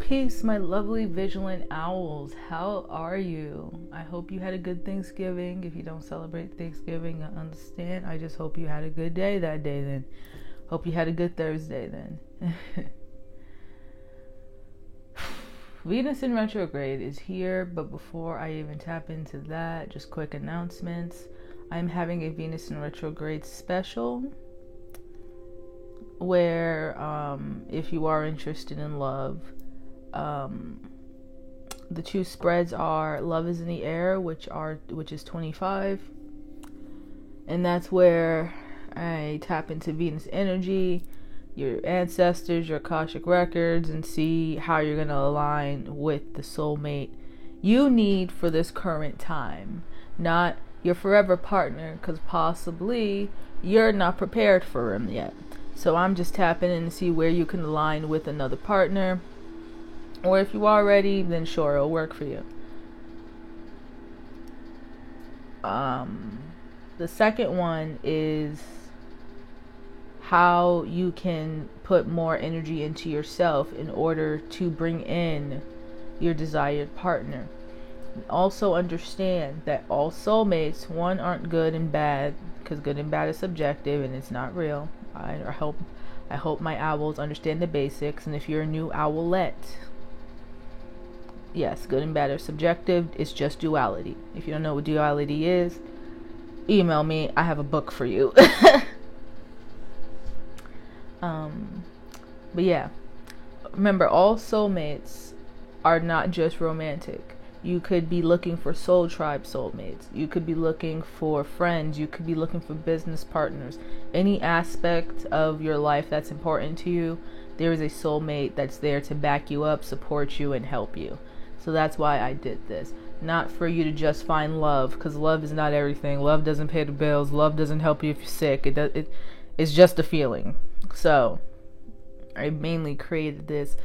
Peace, my lovely vigilant owls. How are you? I hope you had a good Thanksgiving. If you don't celebrate Thanksgiving, I understand. I just hope you had a good day that day then. Hope you had a good Thursday then. Venus in retrograde is here, but before I even tap into that, just quick announcements. I'm having a Venus in retrograde special where if you are interested in love, the two spreads are Love is in the Air, which is 25, and that's where I tap into Venus energy, your ancestors, your Akashic records, and see how you're going to align with the soulmate you need for this current time, not your forever partner, because possibly you're not prepared for him yet. So I'm just tapping in to see where you can align with another partner. Or if you are ready, then sure, it'll work for you. The second one is how you can put more energy into yourself in order to bring in your desired partner. Also understand that all soulmates, one, aren't good and bad, because good and bad is subjective and it's not real. I hope my owls understand the basics. And if you're a new owlette, yes, good and bad are subjective. It's just duality. If you don't know what duality is, email me. I have a book for you. But yeah, remember, all soulmates are not just romantic. You could be looking for soul tribe soulmates. You could be looking for friends. You could be looking for business partners. Any aspect of your life that's important to you, there is a soulmate that's there to back you up, support you, and help you. So that's why I did this. Not for you to just find love, because love is not everything. Love doesn't pay the bills. Love doesn't help you if you're sick. It's just a feeling. So I mainly created this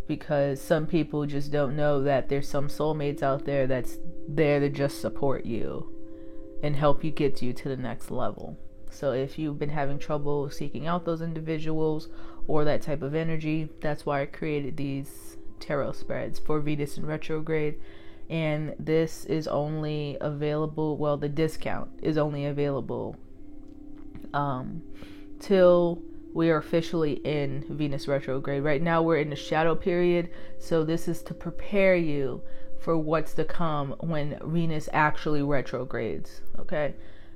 because some people just don't know that there's some soulmates out there that's there to just support you and help you get you to the next level. So if you've been having trouble seeking out those individuals or that type of energy, that's why I created these tarot spreads for Venus in retrograde. And this is only available, well, the discount is only available till we are officially in Venus retrograde. Right now we're in the shadow period, so this is to prepare you for what's to come when Venus actually retrogrades. Okay,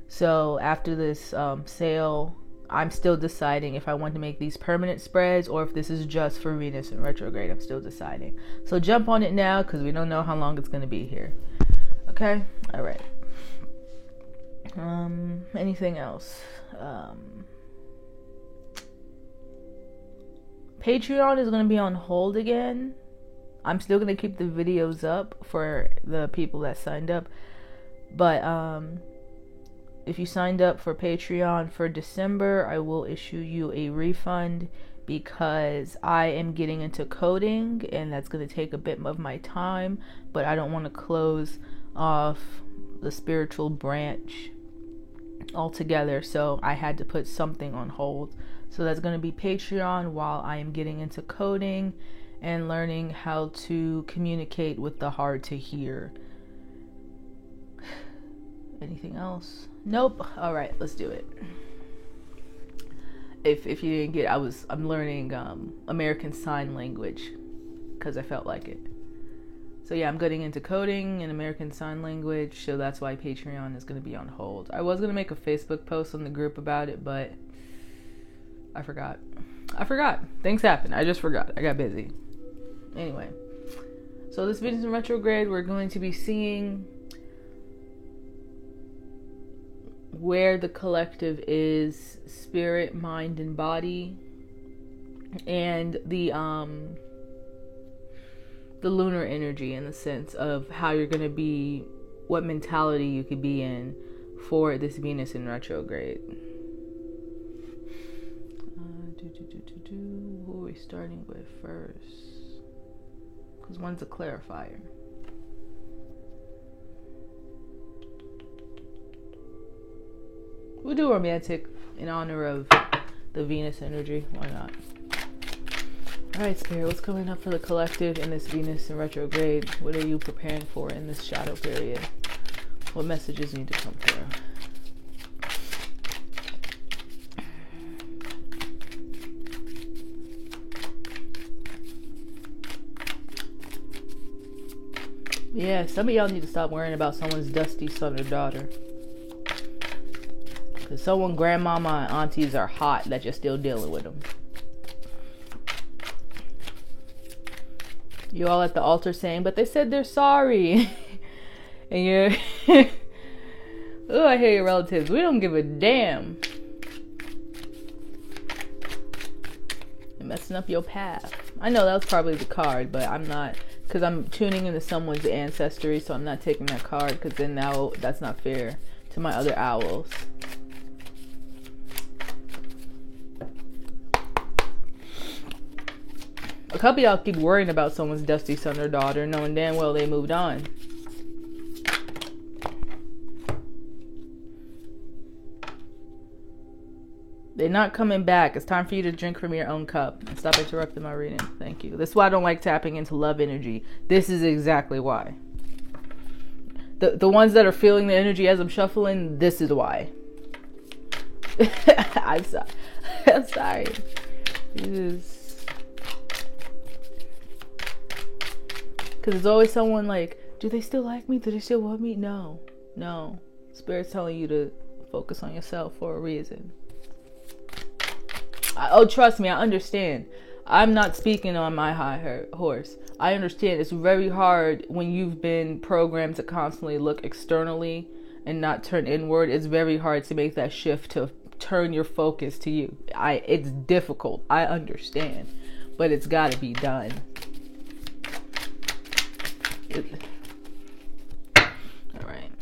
so after this sale, I'm still deciding if I want to make these permanent spreads or if this is just for Venus in retrograde. I'm still deciding. So jump on it now, because we don't know how long it's going to be here. Okay, all right. Anything else? Patreon is going to be on hold again. I'm still going to keep the videos up for the people that signed up. But if you signed up for Patreon for December, I will issue you a refund because I am getting into coding and that's going to take a bit of my time. But I don't want to close off the spiritual branch altogether. So I had to put something on hold. So that's going to be Patreon while I am getting into coding and learning how to communicate with the hard to hear. Anything else? Nope. All right, let's do it. If you didn't get, I'm learning American Sign Language because I felt like it. So yeah, I'm getting into coding and American Sign Language, so that's why Patreon is going to be on hold. I was going to make a Facebook post on the group about it, but I forgot. Things happen. I just forgot. I got busy. Anyway, so this Venus in retrograde, we're going to be seeing where the collective is, spirit, mind, and body, and the lunar energy, in the sense of how you're going to be, what mentality you could be in for this Venus in retrograde. Who are we starting with first? Because one's a clarifier. We'll do romantic in honor of the Venus energy. Why not? Alright, Spirit, what's coming up for the collective in this Venus in retrograde? What are you preparing for in this shadow period? What messages need to come through? Yeah, some of y'all need to stop worrying about someone's dusty son or daughter. Because someone, grandmama and aunties are hot that you're still dealing with them. You all at the altar saying, but they said they're sorry. And you're... Oh, I hear your relatives. We don't give a damn. You're messing up your path. I know that was probably the card, but I'm not... Because I'm tuning into someone's ancestry, so I'm not taking that card. Because then now that's not fair to my other owls. A couple of y'all keep worrying about someone's dusty son or daughter, knowing damn well they moved on. They're not coming back. It's time for you to drink from your own cup. Stop interrupting my reading. Thank you. This is why I don't like tapping into love energy. This is exactly why. The ones that are feeling the energy as I'm shuffling, this is why. I'm sorry. Because there's always someone like, do they still like me? Do they still want me? No. Spirit's telling you to focus on yourself for a reason. Oh, trust me, I understand. I'm not speaking on my high horse. I understand it's very hard when you've been programmed to constantly look externally and not turn inward. It's very hard to make that shift to turn your focus to you. It's difficult. I understand. But it's got to be done. All right.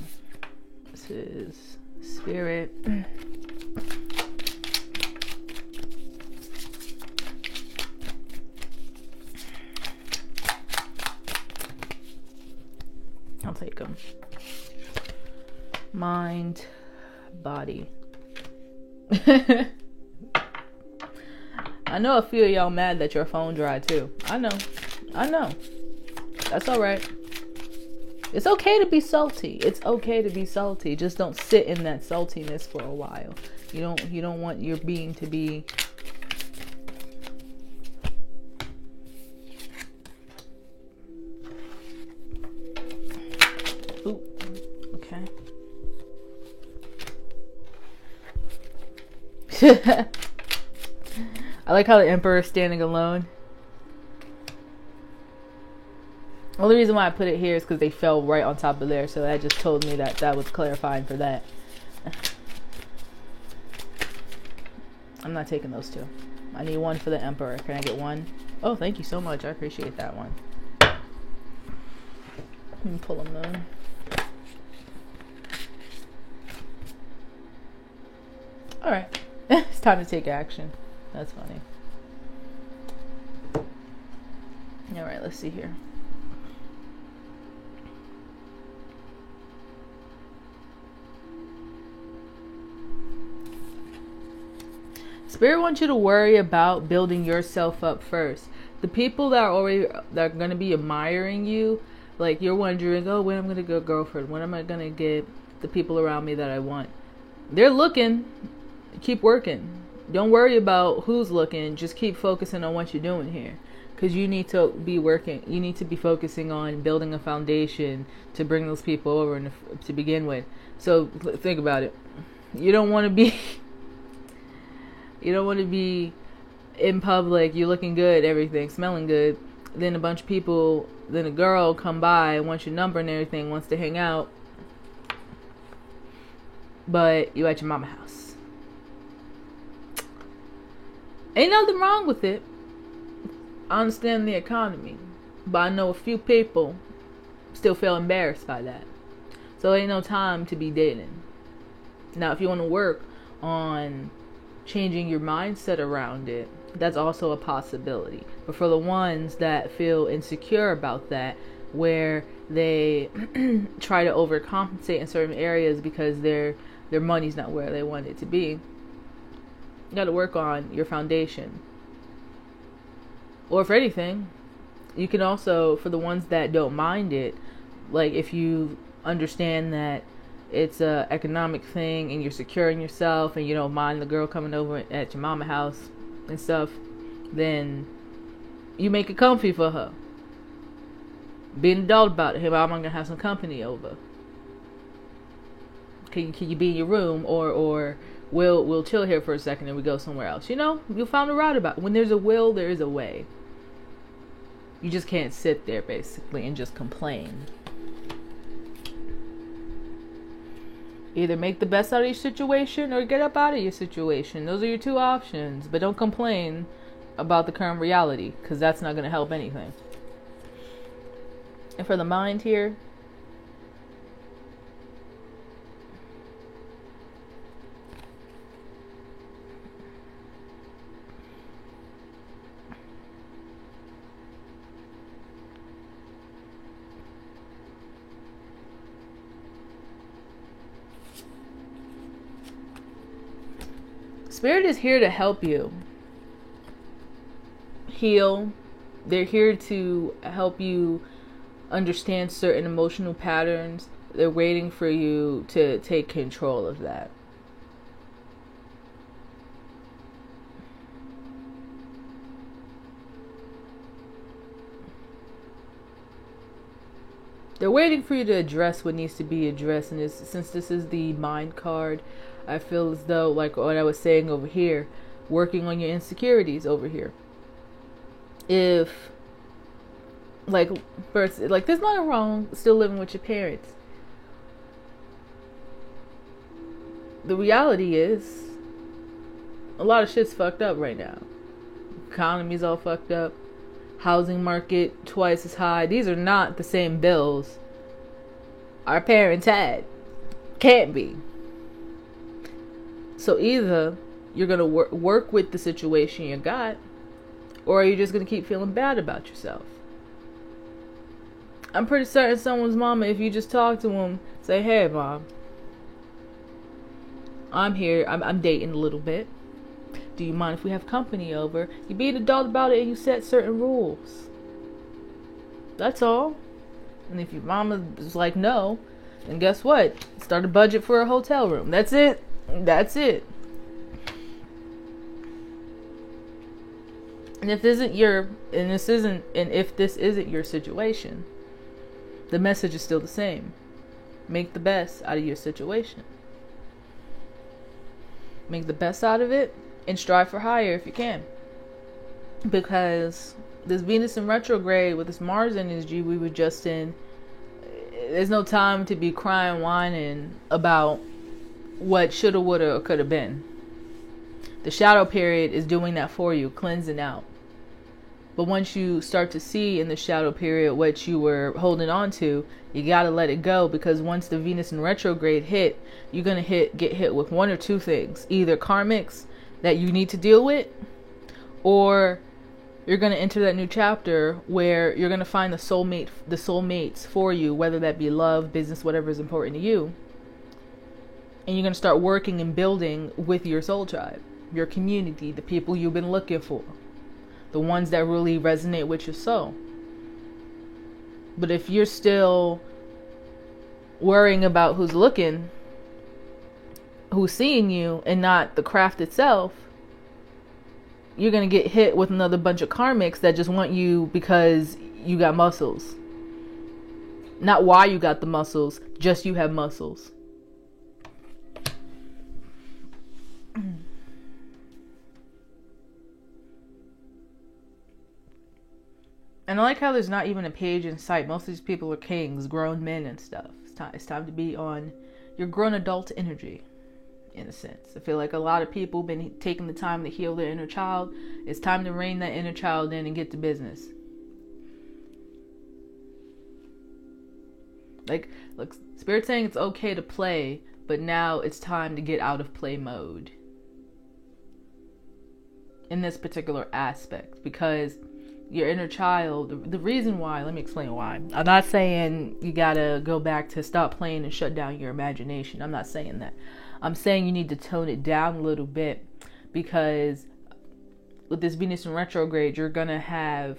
This is Spirit. I'll take them. Mind, body. I know a few of y'all mad that your phone dry too. I know. That's all right. It's okay to be salty. Just don't sit in that saltiness for a while. You don't want your being to be I like how the Emperor is standing alone. Only reason why I put it here is because they fell right on top of there, so that just told me that was clarifying for that. I'm not taking those two. I need one for the Emperor. Can I get one? Oh, thank you so much. I appreciate that one. Let me pull them though. Alright. It's time to take action. That's funny. Alright, let's see here. Spirit wants you to worry about building yourself up first. The people that are going to be admiring you, like you're wondering, oh, when I'm going to get a girlfriend? When am I going to get the people around me that I want? They're looking. Keep working. Don't worry about who's looking. Just keep focusing on what you're doing here. Because you need to be working. You need to be focusing on building a foundation to bring those people over to begin with. So think about it. You don't want to be... You don't want to be in public, you're looking good, everything, smelling good. Then a bunch of people, then a girl come by, wants your number and everything, wants to hang out. But you at your mama's house. Ain't nothing wrong with it. I understand the economy. But I know a few people still feel embarrassed by that. So ain't no time to be dating. Now, if you want to work on changing your mindset around it, that's also a possibility. But for the ones that feel insecure about that, where they try to overcompensate in certain areas because their money's not where they want it to be, you got to work on your foundation. Or for anything, you can also, for the ones that don't mind it, like if you understand that it's a economic thing and you're securing yourself and you don't mind the girl coming over at your mama house and stuff, then you make it comfy for her. Be an adult about it. Hey, Mom, I'm gonna have some company over. Can you be in your room, or we'll chill here for a second and we go somewhere else. You know, you'll find a route about it. When there's a will, there is a way. You just can't sit there basically and just complain. Either make the best out of your situation or get up out of your situation. Those are your two options. But don't complain about the current reality, because that's not going to help anything. And for the mind here, Spirit is here to help you heal. They're here to help you understand certain emotional patterns. They're waiting for you to take control of that. They're waiting for you to address what needs to be addressed. And since this is the mind card, I feel as though, like what I was saying over here, working on your insecurities over here. If, like, first, like, there's nothing wrong still living with your parents. The reality is, a lot of shit's fucked up right now. Economy's all fucked up. Housing market twice as high. These are not the same bills our parents had. Can't be. So either you're going to work with the situation you got, or are you just going to keep feeling bad about yourself? I'm pretty certain someone's mama, if you just talk to them, say, hey, Mom, I'm here. I'm dating a little bit. Do you mind if we have company over? You be an adult about it and you set certain rules. That's all. And if your mama is like, no, then guess what? Start a budget for a hotel room. That's it. That's it. And if this isn't your situation, the message is still the same. Make the best out of your situation. Make the best out of it and strive for higher if you can. Because this Venus in retrograde with this Mars energy we were just in, there's no time to be crying, whining about what shoulda, woulda, or coulda been. The shadow period is doing that for you, cleansing out. But once you start to see in the shadow period what you were holding on to, you gotta let it go, because once the Venus in retrograde hit, you're gonna get hit with one or two things. Either karmics that you need to deal with, or you're gonna enter that new chapter where you're gonna find the soulmates for you, whether that be love, business, whatever is important to you. And you're going to start working and building with your soul tribe, your community, the people you've been looking for, the ones that really resonate with your soul. But if you're still worrying about who's looking, who's seeing you, and not the craft itself, you're going to get hit with another bunch of karmics that just want you because you got muscles. Not why you got the muscles, just you have muscles. And I like how there's not even a page in sight. Most of these people are kings, grown men and stuff. It's time to be on your grown adult energy, in a sense. I feel like a lot of people have been taking the time to heal their inner child. It's time to rein that inner child in and get to business. Like, look, Spirit's saying it's okay to play, but now it's time to get out of play mode. In this particular aspect, because your inner child, the reason why, let me explain why. I'm not saying you gotta go back to stop playing and shut down your imagination. I'm not saying that. I'm saying you need to tone it down a little bit, because with this Venus in retrograde, you're gonna have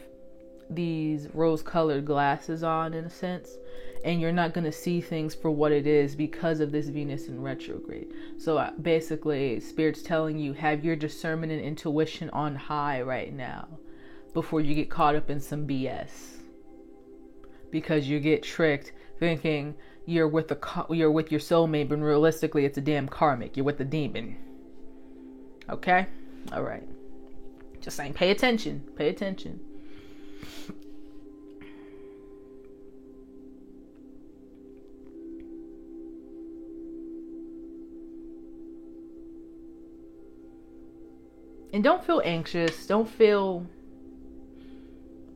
these rose-colored glasses on, in a sense, and you're not gonna see things for what it is because of this Venus in retrograde. So basically, Spirit's telling you, have your discernment and intuition on high right now before you get caught up in some BS, because you get tricked thinking you're with your soulmate, but realistically it's a damn karmic. You're with the demon. Okay? All right. Just saying, pay attention. Pay attention. And don't feel anxious. Don't feel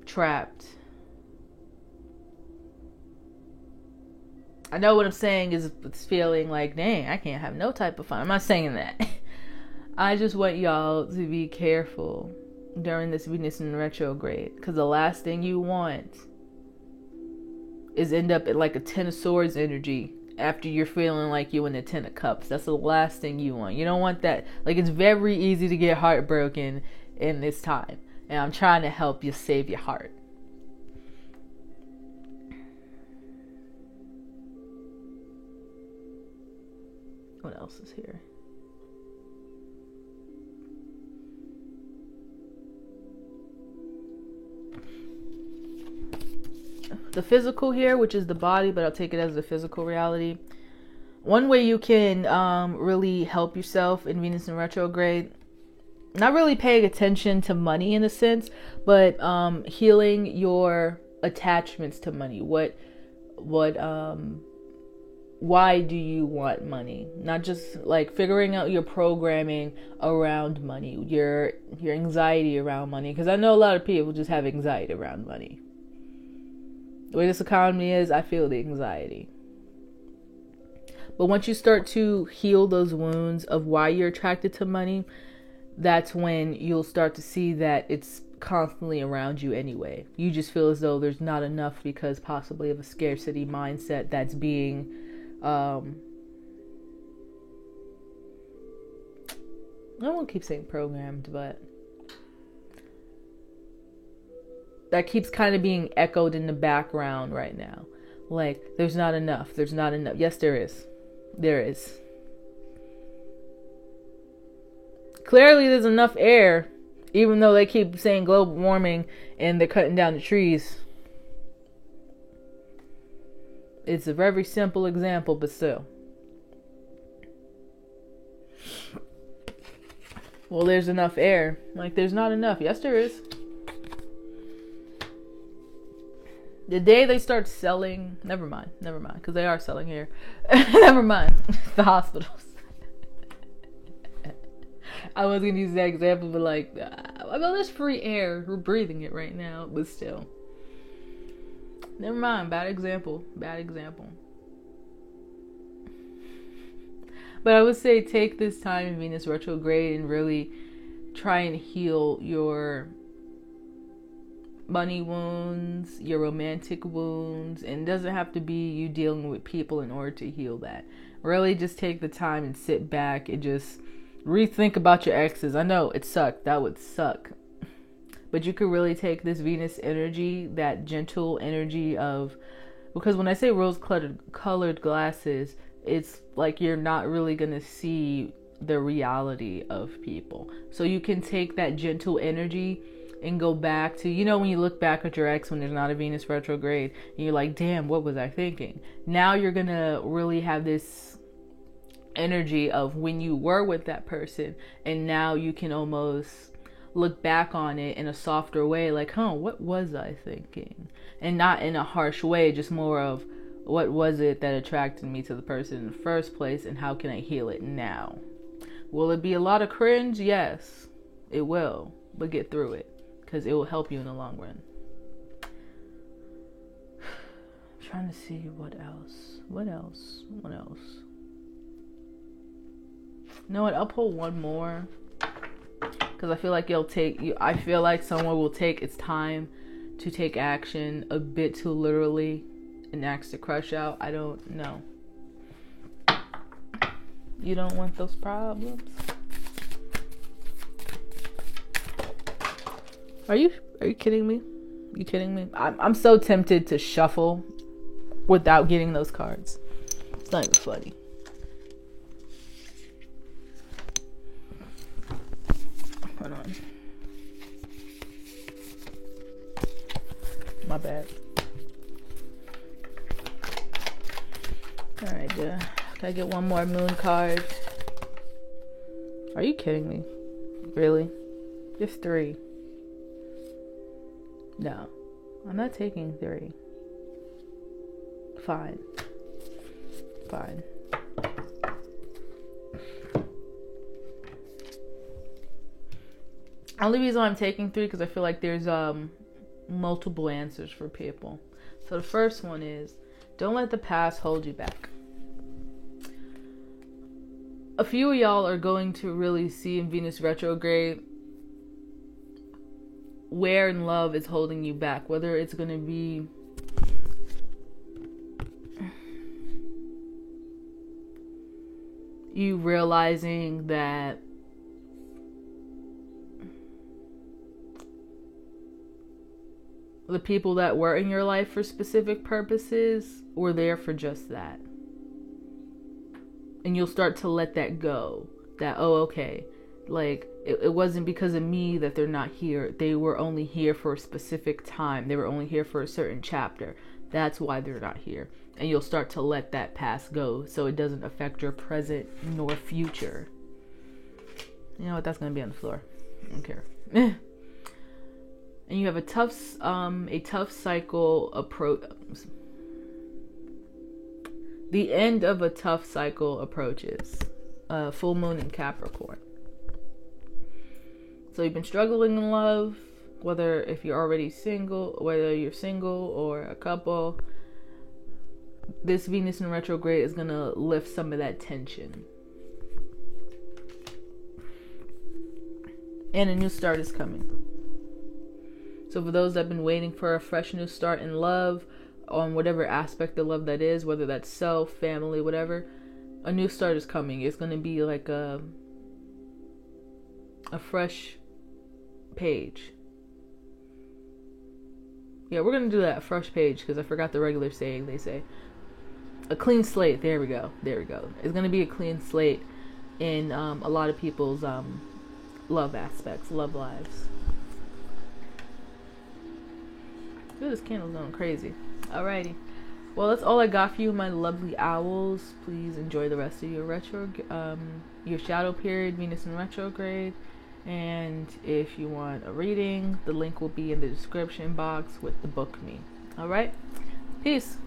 trapped. I know what I'm saying is it's feeling like, dang, I can't have no type of fun. I'm not saying that. I just want y'all to be careful during this Venus in retrograde, because the last thing you want is end up at like a Ten of Swords energy after you're feeling like you in the Ten of Cups. That's the last thing you want. You don't want that. Like, it's very easy to get heartbroken in this time, and I'm trying to help you save your heart. What else is here? The physical here, which is the body, but I'll take it as the physical reality. One way you can really help yourself in Venus in retrograde, not really paying attention to money in a sense, but healing your attachments to money. Why do you want money? Not just like figuring out your programming around money, your anxiety around money. Because I know a lot of people just have anxiety around money. The way this economy is, I feel the anxiety. But once you start to heal those wounds of why you're attracted to money, that's when you'll start to see that it's constantly around you anyway. You just feel as though there's not enough because possibly of a scarcity mindset that's being I won't keep saying programmed, but that keeps kind of being echoed in the background right now. Like, there's not enough. There's not enough. Yes, there is. There is. Clearly, there's enough air, even though they keep saying global warming and they're cutting down the trees. It's a very simple example, but still. Well, there's enough air. Like, there's not enough. Yes, there is. The day they start selling, never mind, because they are selling here. Never mind, the hospitals. I was going to use that example, but like, well, there's free air. We're breathing it right now, but still. Never mind, bad example. But I would say take this time in Venus retrograde and really try and heal your money wounds, your romantic wounds, and it doesn't have to be you dealing with people in order to heal that. Really just take the time and sit back and just rethink about your exes. I know it sucked. That would suck. But you could really take this Venus energy, that gentle energy of, because when I say rose-colored glasses, it's like you're not really going to see the reality of people. So you can take that gentle energy and go back to, you know, when you look back at your ex when there's not a Venus retrograde, and you're like, damn, what was I thinking? Now you're going to really have this energy of when you were with that person, and now you can almost look back on it in a softer way, like, what was I thinking? And not in a harsh way, just more of, what was it that attracted me to the person in the first place, and how can I heal it now? Will it be a lot of cringe? Yes, it will, but get through it, because it will help you in the long run. I'm trying to see what else. You know what? I'll pull one more, because I feel like I feel like someone will take its time to take action a bit too literally and ask to crush out. I don't know. You don't want those problems. Are you kidding me? You kidding me? I'm so tempted to shuffle without getting those cards. It's not even funny. Hold on. My bad. Alright, can I get one more moon card? Are you kidding me? Really? Just 3. No. I'm not taking 3. Fine. Fine. Only reason I'm taking 3 because I feel like there's multiple answers for people. So the first one is, don't let the past hold you back. A few of y'all are going to really see in Venus retrograde where in love is holding you back. Whether it's going to be you realizing that the people that were in your life for specific purposes were there for just that. And you'll start to let that go. That, oh, okay, like, it wasn't because of me that they're not here. They were only here for a specific time. They were only here for a certain chapter. That's why they're not here. And you'll start to let that past go so it doesn't affect your present nor future. You know what? That's going to be on the floor. I don't care. And you have a tough cycle approach. The end of a tough cycle approaches. Full moon in Capricorn. So you've been struggling in love, whether if you're already single, whether you're single or a couple. This Venus in retrograde is going to lift some of that tension. And a new start is coming. So for those that have been waiting for a fresh new start in love, on whatever aspect of love that is, whether that's self, family, whatever, a new start is coming. It's going to be like a fresh page. Yeah, we're going to do that, fresh page, because I forgot the regular saying. They say a clean slate. There we go. It's going to be a clean slate in a lot of people's love aspects, love lives. Ooh, this candle's going crazy. Alrighty. Well, that's all I got for you, my lovely owls. Please enjoy the rest of your your shadow period, Venus in retrograde. And if you want a reading, the link will be in the description box with the book me. Alright? Peace.